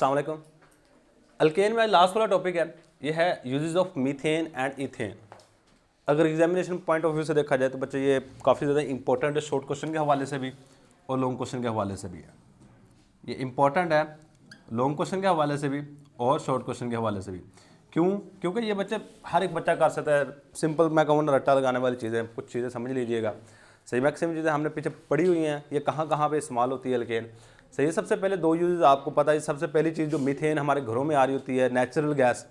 अस्सलाम वालेकुम। अल्केन में लास्ट वाला टॉपिक है, ये है uses of methane and ethane. अगर एग्जामिनेशन पॉइंट ऑफ व्यू से देखा जाए तो बच्चे ये काफ़ी ज़्यादा इंपॉर्टेंट है, शॉर्ट क्वेश्चन के हवाले से भी और लॉन्ग क्वेश्चन के हवाले से भी है। ये इंपॉर्टेंट है लॉन्ग क्वेश्चन के हवाले से भी और शॉर्ट क्वेश्चन के हवाले से भी। क्यों? क्योंकि ये बच्चे हर एक बच्चा कर सकता है। सिंपल मैं कहूँ ना, रट्टा लगाने वाली चीज़ें, कुछ चीज़ें समझ लीजिएगा। सही मैक्सिमम चीज़ें हमने पीछे पढ़ी हुई हैं, ये कहाँ कहाँ पे इस्तेमाल होती है अल्केन। सही, सबसे पहले दो यूज़ आपको पता है। सबसे पहली चीज़ जो मीथेन हमारे घरों में आ रही होती है, नेचुरल गैस,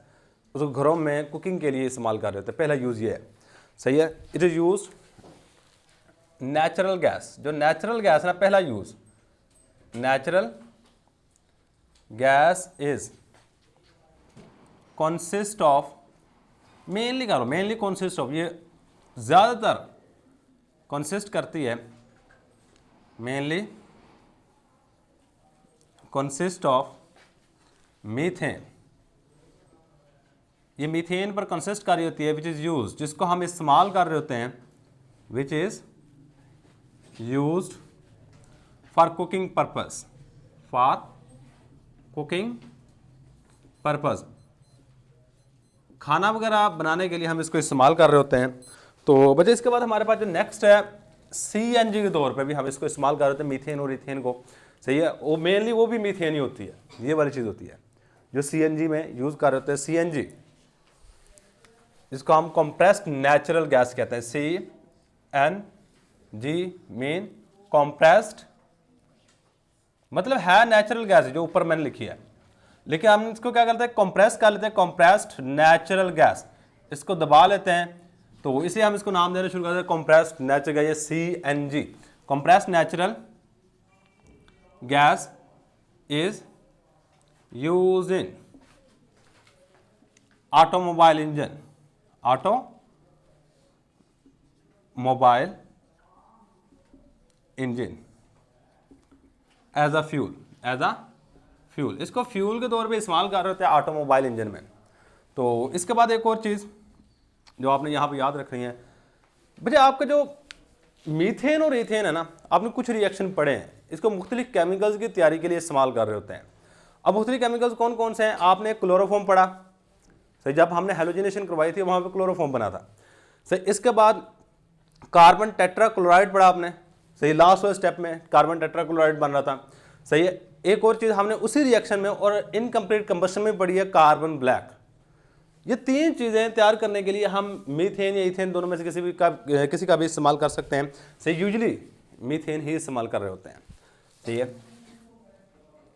उसको घरों में कुकिंग के लिए इस्तेमाल कर रहे होते हैं। पहला यूज़ ये है, सही है। It is use natural gas. जो नेचुरल गैस है ना, पहला use natural gas is consist of, mainly करो, मेनली कॉन्सिस्ट ऑफ, ये ज़्यादातर कॉन्सिस्ट करती है, मेनली कंसिस्ट ऑफ मीथेन। ये मीथेन पर कंसिस्ट कर रही होती है, विच इज़ यूज, जिसको हम इस्तेमाल कर रहे होते हैं, which is used for cooking purpose, for cooking purpose. खाना वगैरह बनाने के लिए हम इसको इस्तेमाल कर रहे होते हैं। तो बच्चे इसके बाद हमारे पास जो नेक्स्ट है, सीएनजी के तौर पे भी हम इसको इस्तेमाल कर रहे होते हैं, मीथेन और इथेन को। सही है, वो मेनली वो भी मीथेन ही होती है, ये वाली चीज़ होती है जो सीएनजी में यूज़ कर रहे होते हैं। सीएनजी, जिसको हम कंप्रेस्ड नेचुरल गैस कहते हैं, CNG मीन कंप्रेस्ड, मतलब है नेचुरल गैस जो ऊपर मैंने लिखी है, लेकिन हम इसको क्या करते हैं, कंप्रेस कर लेते हैं, कंप्रेस्ड नेचुरल गैस। इसको दबा लेते हैं तो इसे हम इसको नाम देना शुरू करते हैं compressed natural gas, CNG, compressed natural gas is used in automobile engine, automobile engine as a fuel, इसको फ्यूल के तौर पे इस्तेमाल कर रहे होते हैं ऑटोमोबाइल इंजन में। तो इसके बाद एक और चीज़ जो आपने यहाँ पे याद रखनी है बच्चे, आपका जो मीथेन और इथेन है ना, आपने कुछ रिएक्शन पढ़े हैं, इसको मुख्तलिफ केमिकल्स की तैयारी के लिए इस्तेमाल कर रहे होते हैं। अब मुख्तलिफ केमिकल्स कौन कौन से हैं? आपने क्लोरोफॉर्म पढ़ा, सही, जब हमने हेलोजिनेशन करवाई थी वहाँ पे क्लोरोफॉर्म बना था, सही। इसके बाद कार्बन टेट्राक्लोराइड पढ़ा आपने, सही, लास्ट वाले स्टेप में कार्बन टेट्राक्लोराइड बन रहा था, सही है। एक और चीज़ हमने उसी रिएक्शन में और इनकम्प्लीट कंबशन में पढ़ी है, कार्बन ब्लैक। ये तीन चीज़ें तैयार करने के लिए हम मीथेन या इथेन दोनों में से किसी का भी इस्तेमाल कर सकते हैं। सही, यूजुअली मीथेन ही इस्तेमाल कर रहे होते हैं, ठीक है।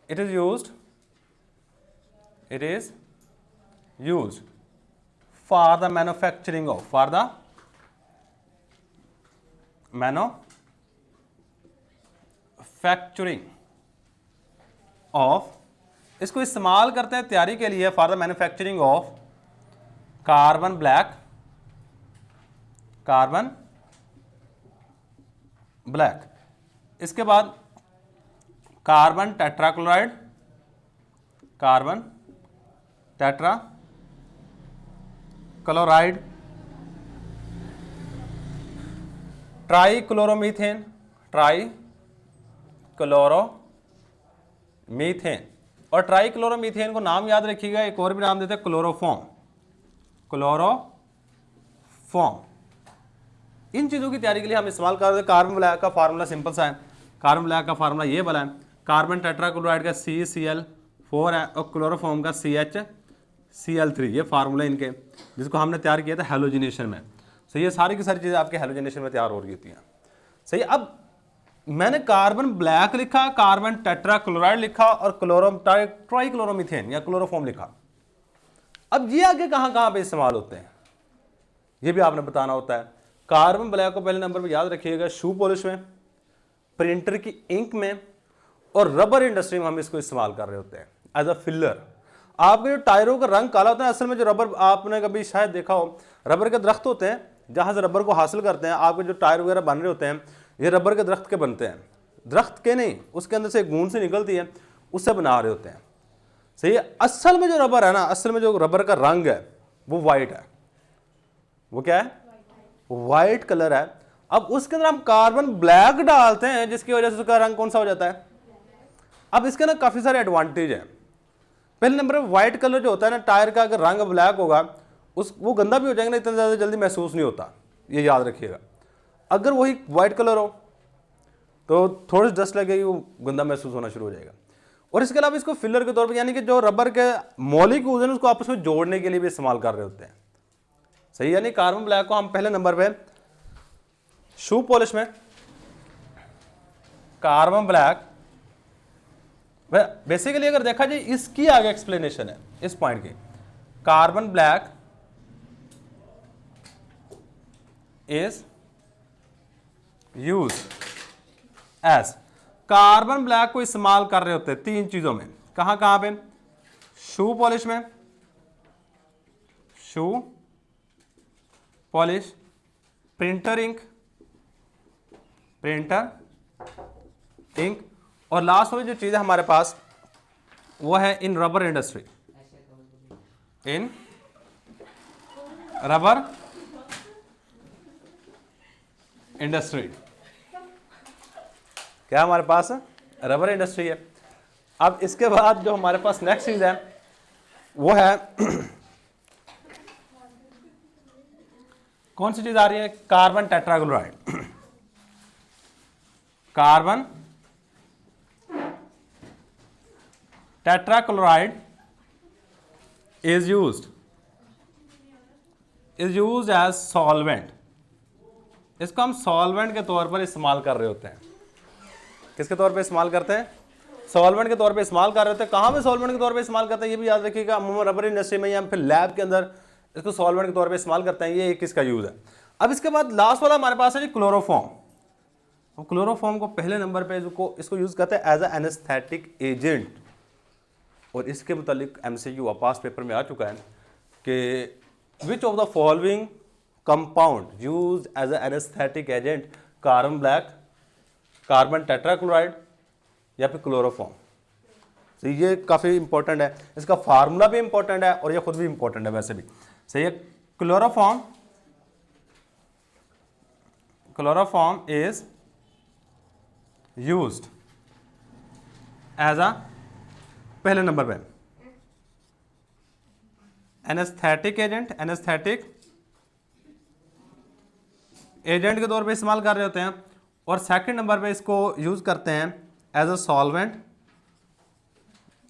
It is used for the manufacturing of, इसको इस्तेमाल करते हैं तैयारी के लिए for the manufacturing of carbon black. इसके बाद कार्बन टेट्राक्लोराइड, ट्राइक्लोरोमीथेन, और ट्राइक्लोरोमीथेन को नाम याद रखिएगा, एक और भी नाम देते हैं क्लोरोफॉर्म। इन चीज़ों की तैयारी के लिए हम इस्तेमाल कर रहे हैं। कार्बन ब्लैक का फार्मूला सिंपल सा है, कार्बन ब्लैक का फार्मूला ये वाला है, कार्बन टेट्राक्लोराइड का CCl4 है और क्लोरोफॉर्म का CHCl3, ये फार्मूला इनके, जिसको हमने तैयार किया था हेलोजिनेशन में। सही, ये सारी की सारी चीज़ें आपके हेलोजिनेशन में तैयार हो रही होती हैं। सही, अब मैंने कार्बन ब्लैक लिखा, कार्बन टेट्राक्लोराइड लिखा और ट्राइक्लोरोमीथेन या क्लोरोफॉर्म लिखा। अब ये आगे कहाँ कहाँ पे इस्तेमाल होते हैं ये भी आपने बताना होता है। कार्बन ब्लैक को पहले नंबर पे याद रखिएगा, शू पॉलिश में, प्रिंटर की इंक में और रबर इंडस्ट्री में हम इसको इस्तेमाल कर रहे होते हैं एज अ फिलर। आपके जो टायरों का रंग काला होता है, असल में जो रबर, आपने कभी शायद देखा हो, रबर के दरख्त होते हैं जहाँ से रबर को हासिल करते हैं। आपके जो टायर वगैरह बन रहे होते हैं, ये रबर के दरख्त के बनते हैं, दरख्त के नहीं, उसके अंदर से एक गूंद से निकलती है, उससे बना रहे होते हैं। सही है, असल में जो रबर है ना, असल में जो रबर का रंग है वो वाइट है। वो क्या है? वाइट कलर है। अब उसके अंदर हम कार्बन ब्लैक डालते हैं, जिसकी वजह से उसका रंग कौन सा हो जाता है? अब इसके ना काफ़ी सारे एडवांटेज हैं। पहले नंबर पे व्हाइट कलर जो होता है ना टायर का, अगर रंग ब्लैक होगा वो गंदा भी हो जाएगा ना, इतना ज़्यादा जल्दी महसूस नहीं होता, ये याद रखिएगा। अगर वही व्हाइट कलर हो तो थोड़ी सी डस्ट लगेगी, वो गंदा महसूस होना शुरू हो जाएगा। और इसके अलावा इसको फिलर के तौर पर, यानी कि जो रबर के मौलिक यूज है उसको आपस में जोड़ने के लिए भी इस्तेमाल कर रहे होते हैं, सही। यानी कार्बन ब्लैक को हम पहले नंबर पे शू पॉलिश में कार्बन ब्लैक, बेसिकली अगर देखा जाए इसकी आगे एक्सप्लेनेशन है इस पॉइंट की, carbon black is use as, carbon black को इस्तेमाल कर रहे होते हैं तीन चीजों में, कहां कहां पे, शू पॉलिश में, shoe polish, printer ink, printer ink, और लास्ट में जो चीज है हमारे पास वो है in rubber industry, in rubber industry. क्या हमारे पास रबर इंडस्ट्री है। अब इसके बाद जो हमारे पास नेक्स्ट चीज है वो है कौन सी चीज आ रही है, carbon tetrachloride, carbon tetrachloride is used as solvent. इसको हम सॉल्वेंट के तौर पर इस्तेमाल कर रहे होते हैं। किसके तौर पे इस्तेमाल करते हैं, सॉल्वेंट के तौर पे इस्तेमाल कर रहे होते हैं। कहाँ पे सॉल्वेंट के तौर पे इस्तेमाल करते हैं ये भी याद रखिएगा, अमूमन रबर इंडस्ट्री में या फिर लैब के अंदर इसको सॉल्वेंट के तौर पे इस्तेमाल करते हैं, ये एक इसका यूज है। अब इसके बाद लास्ट वाला हमारे पास है जी क्लोरोफॉर्म। तो क्लोरोफॉर्म को पहले नंबर पे इसको यूज करते हैं एज ए एनेस्थेटिक एजेंट, और इसके मुतालिक MCQ पास पेपर में आ चुका है कि which of the following compound use as a anaesthetic agent, carbon black, carbon tetrachloride या फिर क्लोरोफॉर्म। तो ये काफ़ी इंपॉर्टेंट है, इसका फार्मूला भी इंपॉर्टेंट है और ये खुद भी इंपॉर्टेंट है वैसे भी, सही है। Chloroform, chloroform is used as a, पहले नंबर पे एनेस्थेटिक एजेंट, एनेस्थेटिक एजेंट के तौर पे इस्तेमाल कर रहे होते हैं, और सेकंड नंबर पे इसको यूज करते हैं as a solvent,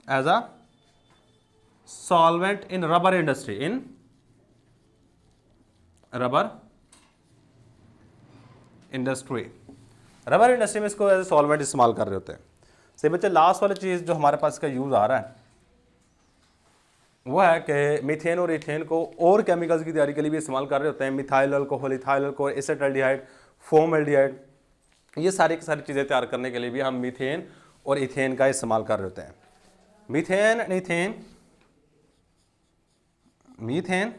as a solvent in rubber industry, in rubber industry. Rubber industry में इसको एज ए सॉल्वेंट इस्तेमाल कर रहे होते हैं, सही बच्चे। लास्ट वाली चीज जो हमारे पास इसका यूज आ रहा है वो है कि मीथेन और इथेन को और केमिकल्स की तैयारी के लिए भी इस्तेमाल कर रहे होते हैं। Methyl alcohol, ethyl alcohol, acetaldehyde, formaldehyde, ये सारी की सारी चीज़ें तैयार करने के लिए भी हम मीथेन और इथेन का इस्तेमाल कर रहे होते हैं। Methane, ethane, methane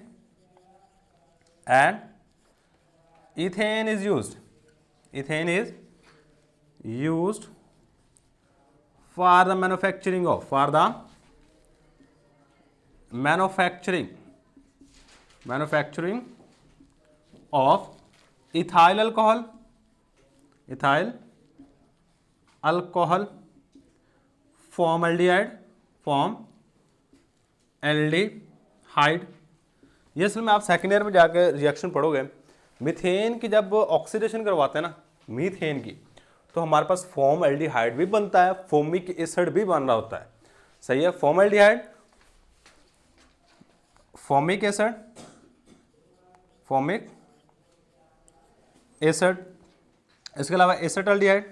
and ethane is used, ethane is used for the manufacturing of, for the manufacturing of ethyl alcohol, ethyl alcohol, formaldehyde, form aldehyde. ये असल में आप सेकेंड ईयर में जाकर रिएक्शन पढ़ोगे, मीथेन की जब ऑक्सीडेशन करवाते हैं ना मीथेन की, तो हमारे पास फॉर्म एल्डिहाइड भी बनता है, फोमिक एसिड भी बन रहा होता है, सही है। Formaldehyde, formic acid, formic acid, इसके अलावा acetaldehyde,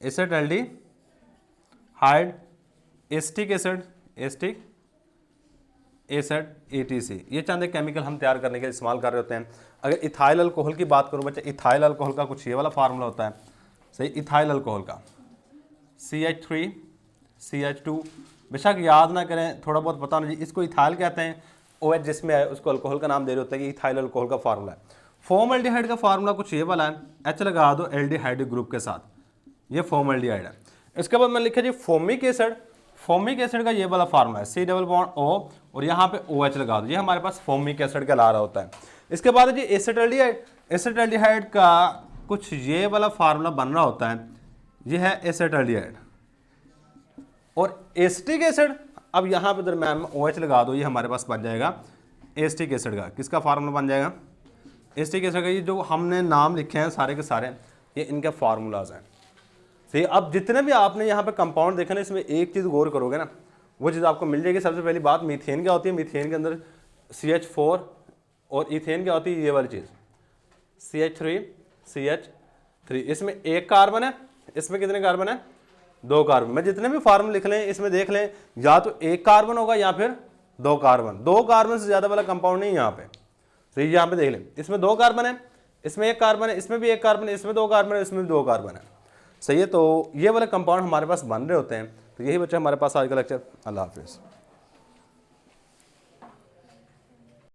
acetaldehyde, acetic acid, acetic acid, ATC, ये चंद केमिकल हम तैयार करने के लिए इस्तेमाल कर रहे होते हैं। अगर इथाइल अल्कोहल की बात करूं बच्चे, इथाइल अल्कोहल का कुछ ये वाला फार्मूला होता है, सही। इथाइल अल्कोहल का CH3 CH2, बेशक याद ना करें, थोड़ा बहुत पता होना चाहिए। इसको इथाइल कहते हैं, OH जिसमें है उसको अल्कोहल का नाम दे रहे होते हैं कि इथाइल अल्कोहल का फार्मूला है। फॉर्मल्डिहाइड का फार्मूला कुछ ये वाला है, H लगा दो एल्डिहाइड ग्रुप के साथ, ये फॉर्मल्डिहाइड है। इसके बाद मैंने लिखा जी फॉर्मिक एसिड, फॉर्मिक एसिड का ये वाला फार्मूला है C+O और यहाँ पे OH लगा दो, ये हमारे पास फॉर्मिक एसिड कहला रहा होता है। इसके बाद जी एसेटल्डिहाइड, एसेटल्डिहाइड का कुछ ये वाला फार्मूला बन रहा होता है, ये है एसेटल्डिहाइड, और एसिटिक एसिड, अब यहाँ पे दरम्यान में OH लगा दो, ये हमारे पास बन जाएगा एसिटिक एसिड का। किसका फार्मूला बन जाएगा? एसिटिक एसिड का। ये जो हमने नाम लिखे हैं सारे के सारे, ये इनके फार्मूलाज हैं। सही। अब जितने भी आपने यहाँ पे कंपाउंड देखे ना, इसमें एक चीज़ गौर करोगे ना, वो चीज़ आपको मिल जाएगी। सबसे पहली बात, मीथेन क्या होती है? मीथेन के अंदर CH4 और इथेन क्या होती है? ये वाली चीज़ CH3 CH3। इसमें एक कार्बन है, इसमें कितने कार्बन है? 2 कार्बन। मैं जितने भी फार्मूले लिख लें इसमें देख लें, या तो एक कार्बन होगा या फिर 2 कार्बन। 2 कार्बन से ज़्यादा वाला कंपाउंड नहीं यहाँ पे। सही। यहाँ पे देख लें, इसमें 2 कार्बन है, इसमें 1 कार्बन है, इसमें भी 1 कार्बन है, इसमें 2 कार्बन है, इसमें भी 2 कार्बन है। सही है। तो ये वाले कंपाउंड हमारे पास बन रहे होते हैं। तो यही बच्चे हमारे पास आज का लेक्चर। अल्लाह हाफिज़।